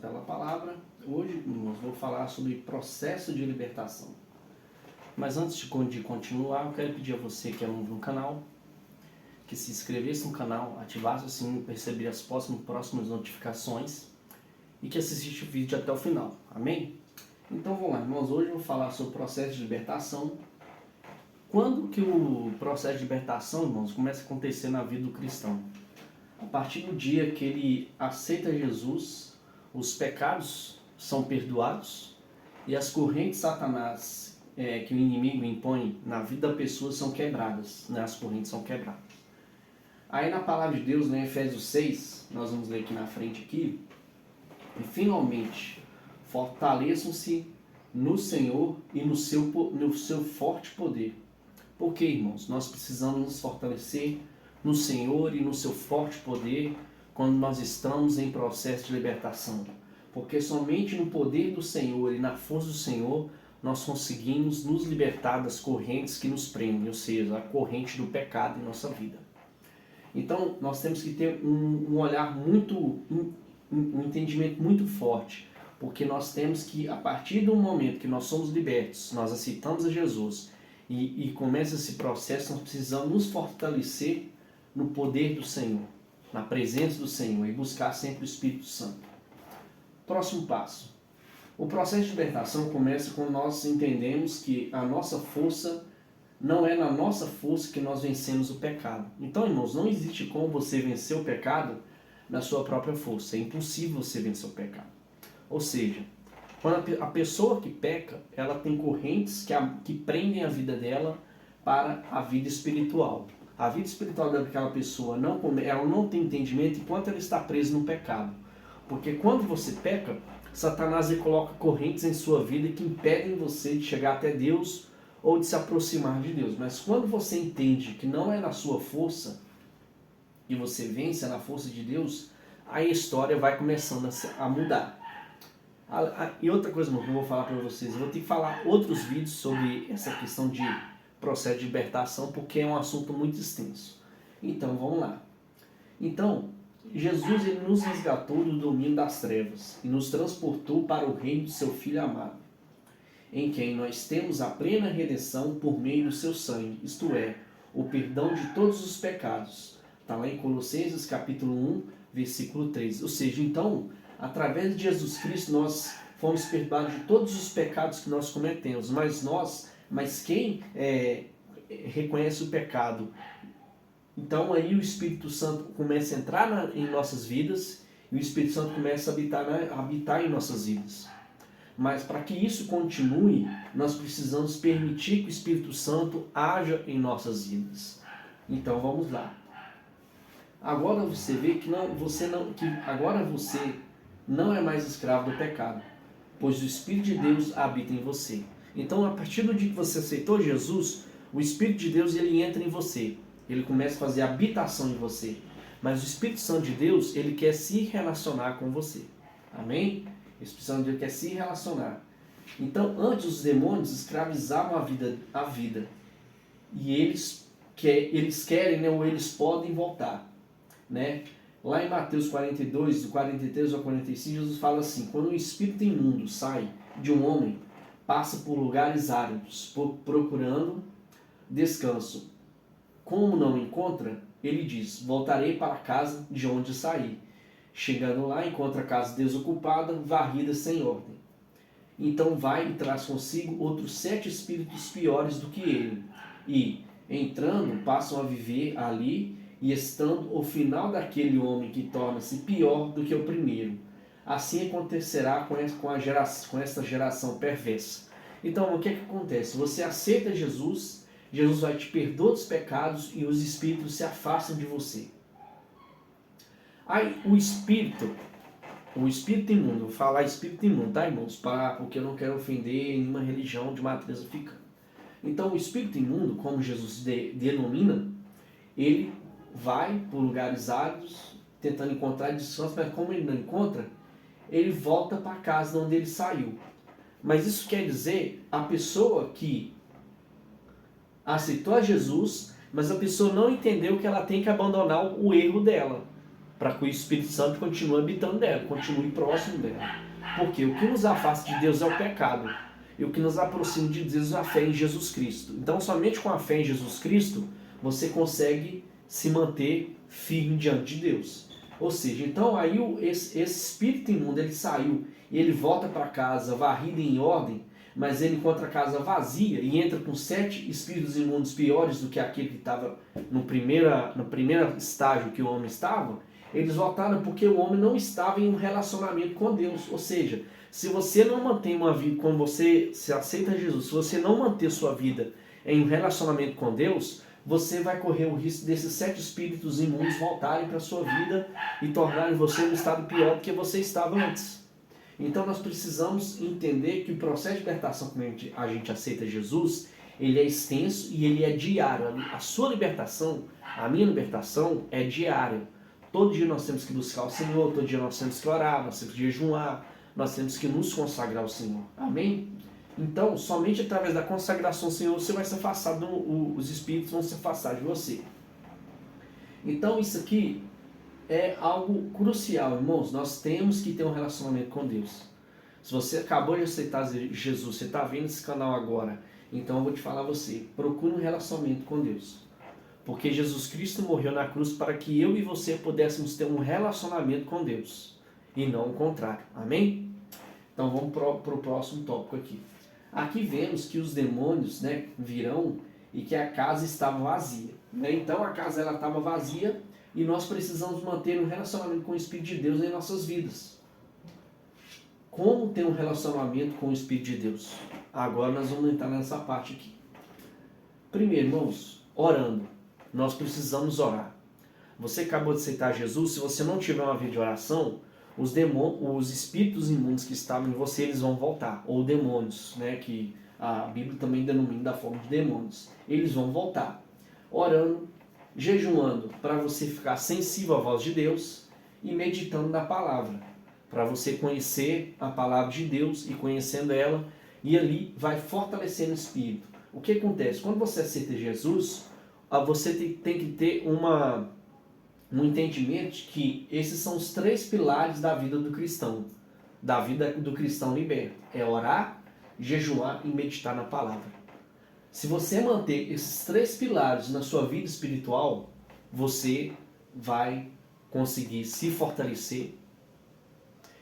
pela palavra. Hoje, irmãos, vou falar sobre processo de libertação. Mas antes de continuar, eu quero pedir a você que é novo no canal, que se inscrevesse no canal, ativasse o sininho para receber as próximas notificações e que assistisse o vídeo até o final. Amém? Então vamos lá, irmãos. Hoje eu vou falar sobre o processo de libertação. Quando que o processo de libertação, irmãos, começa a acontecer na vida do cristão? A partir do dia que ele aceita Jesus, os pecados são perdoados e as correntes de Satanás que o inimigo impõe na vida da pessoa são quebradas, né? As correntes são quebradas. Aí na palavra de Deus, em Efésios 6, nós vamos ler aqui na frente aqui, e finalmente fortaleçam-se no Senhor e no seu forte poder. Por que, irmãos? Nós precisamos nos fortalecer no Senhor e no seu forte poder quando nós estamos em processo de libertação. Porque somente no poder do Senhor e na força do Senhor nós conseguimos nos libertar das correntes que nos prendem, ou seja, a corrente do pecado em nossa vida. Então, nós temos que ter um olhar um entendimento muito forte, porque nós temos que, a partir do momento que nós somos libertos, nós aceitamos a Jesus e começa esse processo, nós precisamos nos fortalecer no poder do Senhor, na presença do Senhor e buscar sempre o Espírito Santo. Próximo passo. O processo de libertação começa quando nós entendemos que a nossa força não é na nossa força que nós vencemos o pecado. Então, irmãos, não existe como você vencer o pecado na sua própria força. É impossível você vencer o pecado. Ou seja, quando a pessoa que peca, ela tem correntes que prendem a vida dela para a vida espiritual. A vida espiritual daquela pessoa ela não tem entendimento enquanto ela está presa no pecado. Porque quando você peca, Satanás coloca correntes em sua vida que impedem você de chegar até Deus ou de se aproximar de Deus. Mas quando você entende que não é na sua força e você vence na força de Deus, aí a história vai começando a mudar. E outra coisa que eu vou falar para vocês, eu vou ter que falar outros vídeos sobre essa questão de processo de libertação, porque é um assunto muito extenso. Então, vamos lá. Então, Jesus ele nos resgatou do domínio das trevas e nos transportou para o reino do seu Filho amado, em quem nós temos a plena redenção por meio do seu sangue, isto é, o perdão de todos os pecados. Está lá em Colossenses capítulo 1, versículo 3. Ou seja, então, através de Jesus Cristo, nós fomos perdoados de todos os pecados que nós cometemos, mas quem reconhece o pecado, então aí o Espírito Santo começa a entrar em nossas vidas e o Espírito Santo começa a habitar em nossas vidas. Mas para que isso continue, nós precisamos permitir que o Espírito Santo haja em nossas vidas. Então vamos lá. Agora você vê que agora você não é mais escravo do pecado, pois o Espírito de Deus habita em você. Então, a partir do dia que você aceitou Jesus, o Espírito de Deus ele entra em você. Ele começa a fazer habitação em você. Mas o Espírito Santo de Deus, ele quer se relacionar com você. Amém? O Espírito Santo de Deus quer se relacionar. Então, antes os demônios escravizavam a vida. E eles querem, né, ou eles podem voltar. Né? Lá em Mateus 42, do 43 ao 45, Jesus fala assim: quando o espírito imundo sai de um homem, passa por lugares áridos, procurando descanso. Como não encontra, ele diz: voltarei para a casa de onde saí. Chegando lá, encontra a casa desocupada, varrida sem ordem. Então vai e traz consigo outros 7 espíritos piores do que ele. E, entrando, passam a viver ali, e estando o final daquele homem que torna-se pior do que o primeiro. Assim acontecerá com esta geração perversa. Então, o que acontece? Você aceita Jesus, Jesus vai te perdoar dos pecados e os espíritos se afastam de você. Aí, o espírito imundo, vou falar espírito imundo, tá, irmãos? Porque eu não quero ofender nenhuma religião de matriz africana. Então, o espírito imundo, como Jesus denomina, ele vai por lugares áridos, tentando encontrar descanso, mas como ele não encontra, ele volta para a casa de onde ele saiu. Mas isso quer dizer a pessoa que aceitou a Jesus, mas a pessoa não entendeu que ela tem que abandonar o erro dela. para que o Espírito Santo continue habitando dela, continue próximo dela. Porque o que nos afasta de Deus é o pecado. E o que nos aproxima de Deus é a fé em Jesus Cristo. Então, somente com a fé em Jesus Cristo, você consegue se manter firme diante de Deus. Ou seja, então aí esse espírito imundo, ele saiu e ele volta para casa varrido e em ordem, mas ele encontra a casa vazia e entra com 7 espíritos imundos piores do que aquele que estava no primeiro estágio que o homem estava. Eles voltaram porque o homem não estava em um relacionamento com Deus. Ou seja, se você não mantém uma vida, quando você se aceita Jesus, se você não manter sua vida em um relacionamento com Deus, você vai correr o risco desses 7 espíritos imundos voltarem para a sua vida e tornarem você em um estado pior do que você estava antes. Então nós precisamos entender que o processo de libertação, quando a gente aceita Jesus, ele é extenso e ele é diário. A sua libertação, a minha libertação é diária. Todo dia nós temos que buscar o Senhor, todo dia nós temos que orar, nós temos que jejuar, nós temos que nos consagrar ao Senhor. Amém? Então, somente através da consagração ao Senhor você vai se afastar, os espíritos vão se afastar de você. Então, isso aqui é algo crucial, irmãos. Nós temos que ter um relacionamento com Deus. Se você acabou de aceitar Jesus, você está vendo esse canal agora, então eu vou te falar a você, procure um relacionamento com Deus. Porque Jesus Cristo morreu na cruz para que eu e você pudéssemos ter um relacionamento com Deus. E não o contrário. Amém? Então vamos para o próximo tópico aqui. Aqui vemos que os demônios, né, virão e que a casa estava vazia. Né? Então a casa estava vazia e nós precisamos manter um relacionamento com o Espírito de Deus em nossas vidas. Como ter um relacionamento com o Espírito de Deus? Agora nós vamos entrar nessa parte aqui. Primeiro, irmãos, orando. Nós precisamos orar. Você acabou de aceitar Jesus, se você não tiver uma vida de oração, os espíritos imundos que estavam em você, eles vão voltar. Ou demônios, né, que a Bíblia também denomina da forma de demônios. Eles vão voltar. Orando, jejuando, para você ficar sensível à voz de Deus e meditando na palavra. Para você conhecer a palavra de Deus e conhecendo ela, e ali vai fortalecendo o espírito. O que acontece? Quando você aceita Jesus, você tem que ter um entendimento de que esses são os 3 pilares da vida do cristão. Da vida do cristão liberto. É orar, jejuar e meditar na palavra. Se você manter esses 3 pilares na sua vida espiritual, você vai conseguir se fortalecer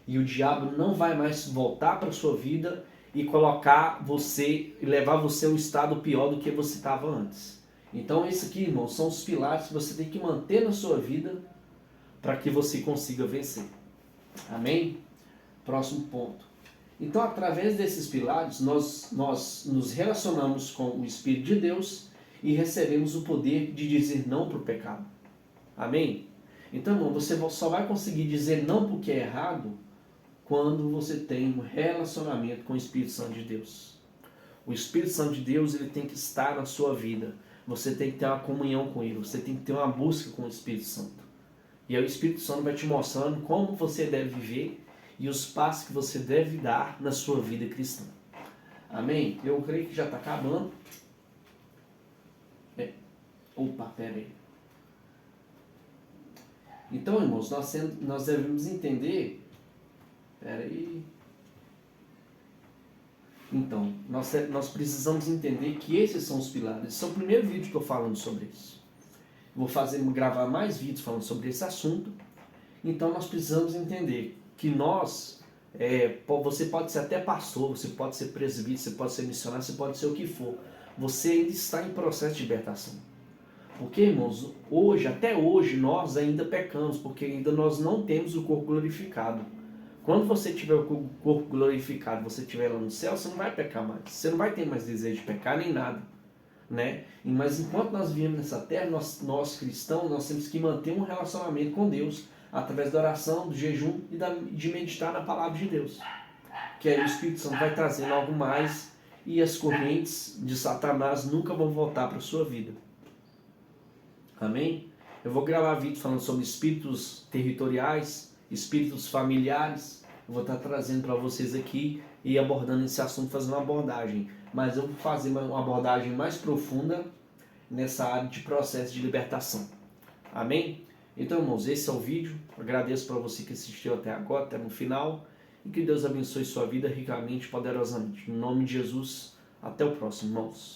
e o diabo não vai mais voltar para a sua vida e colocar você, e levar você a um estado pior do que você estava antes. Então esse aqui, irmãos, são os pilares que você tem que manter na sua vida para que você consiga vencer. Amém? Próximo ponto. Então, através desses pilares, nós nos relacionamos com o Espírito de Deus e recebemos o poder de dizer não para o pecado. Amém? Então, irmão, você só vai conseguir dizer não para o que é errado quando você tem um relacionamento com o Espírito Santo de Deus. O Espírito Santo de Deus, ele tem que estar na sua vida. Você tem que ter uma comunhão com ele, você tem que ter uma busca com o Espírito Santo. E aí o Espírito Santo vai te mostrando como você deve viver e os passos que você deve dar na sua vida cristã. Amém? Eu creio que já está acabando. Opa, pera aí. Então, irmãos, nós devemos entender... Pera aí... Então, nós precisamos entender que esses são os pilares. Esse é o primeiro vídeo que eu falando sobre isso. Vou gravar mais vídeos falando sobre esse assunto. Então, nós precisamos entender que você pode ser até pastor, você pode ser presbítero, você pode ser missionário, você pode ser o que for. Você ainda está em processo de libertação. Porque, irmãos, até hoje, nós ainda pecamos, porque ainda nós não temos o corpo glorificado. Quando você tiver o corpo glorificado, você estiver lá no céu, você não vai pecar mais. Você não vai ter mais desejo de pecar nem nada. Né? Mas enquanto nós vivemos nessa terra, nós cristãos, nós temos que manter um relacionamento com Deus através da oração, do jejum e de meditar na palavra de Deus. Que aí o Espírito Santo vai trazendo algo mais e as correntes de Satanás nunca vão voltar para a sua vida. Amém? Eu vou gravar vídeo falando sobre espíritos territoriais, espíritos familiares. Eu vou estar trazendo para vocês aqui e abordando esse assunto, fazendo uma abordagem. Mas eu vou fazer uma abordagem mais profunda nessa área de processo de libertação. Amém? Então, irmãos, esse é o vídeo. Agradeço para você que assistiu até agora, até no final. E que Deus abençoe sua vida ricamente, poderosamente. No nome de Jesus, até o próximo, irmãos.